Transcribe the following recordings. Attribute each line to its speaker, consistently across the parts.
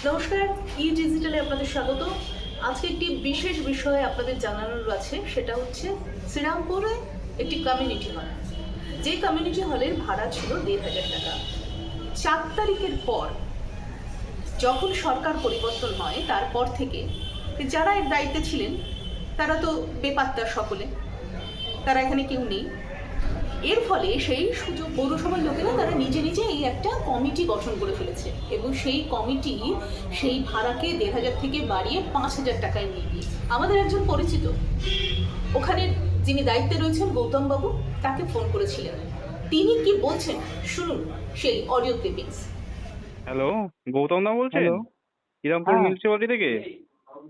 Speaker 1: নমস্কার, ডিজিটালে আপনাদের স্বাগত। আজকে একটি বিশেষ বিষয় আপনাদের জানানোর আছে, সেটা হচ্ছে শ্রীরামপুরে একটি কমিউনিটি হল। যে কমিউনিটি হলের ভাড়া ছিল ১,৫০০ টাকা। ৪ তারিখের পর যখন সরকার পরিবর্তন হয়, তারপর থেকে যারা এর দায়িত্বে ছিলেন তারা তো বেপাত্তা, সকলে তারা এখানে কেউ নেই। এর ফলে সেই সুযোগ পৌরসভার লোকেরা তারা নিজে নিজে এই একটা কমিটি গঠন করে ফেলেছে এবং সেই কমিটি সেই ভাড়াকে ১,৫০০ থেকে বাড়িয়ে ৫,০০০ টাকায় নিয়ে গিয়ে আমাদের একজন পরিচিত ওখানে যিনি দায়িত্বে রয়েছেন গৌতম বাবু, তাকে ফোন করেছিলেন। তিনি কি বলছেন শুনুন সেই অডিও ক্লিপিংস।
Speaker 2: হ্যালো, গৌতম দা বলছেন?
Speaker 3: হ্যালো।
Speaker 2: শ্রীরামপুর
Speaker 3: হ্যাঁ
Speaker 2: মিউনিসিপালিটি থেকে?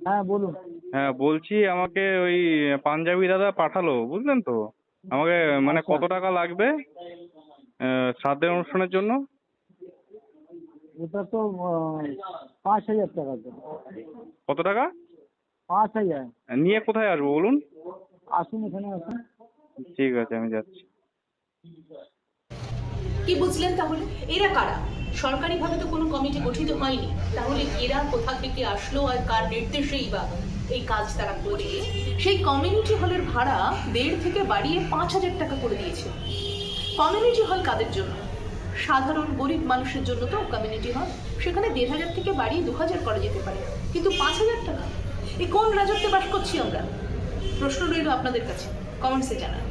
Speaker 3: হ্যাঁ বলুন।
Speaker 2: হ্যাঁ, বলছি আমাকে ওই পাঞ্জাবি দাদা পাঠালো, বুঝলেন তো? আমাকে মানে
Speaker 3: আচ্ছা,
Speaker 2: কত টাকা লাগবে শ্রাদ্ধের অনুষ্ঠানের জন্য?
Speaker 3: ওটা তো ৫,০০০ টাকা তো।
Speaker 2: কত টাকা?
Speaker 3: ৫,০০০।
Speaker 2: নিয়ে কোথায় আসবো বলুন?
Speaker 3: আসুন, এখানে আসুন।
Speaker 2: ঠিক আছে, আমি যাচ্ছি।
Speaker 1: কি বুঝলেন তাহলে? এরা কারা? সরকারিভাবে তো কোনো কমিটি গঠিত হয়নি, তাহলে এরা কোথা থেকে আসলো আর কার নির্দেশেই বা এই কাজ তারা করে? সেই কমিউনিটি হলের ভাড়া ১,৫০০ থেকে বাড়িয়ে ৫,০০০ টাকা করে দিয়েছে। কমিউনিটি হল কাদের জন্য? সাধারণ গরিব মানুষের জন্য তো কমিউনিটি হল। সেখানে ১,৫০০ থেকে বাড়িয়ে ২,০০০ করা যেতে পারে, কিন্তু ৫,০০০ টাকা? এই কোন রাজত্বে বাস করছি আমরা? প্রশ্ন রইল আপনাদের কাছে, কমেন্টসে জানান।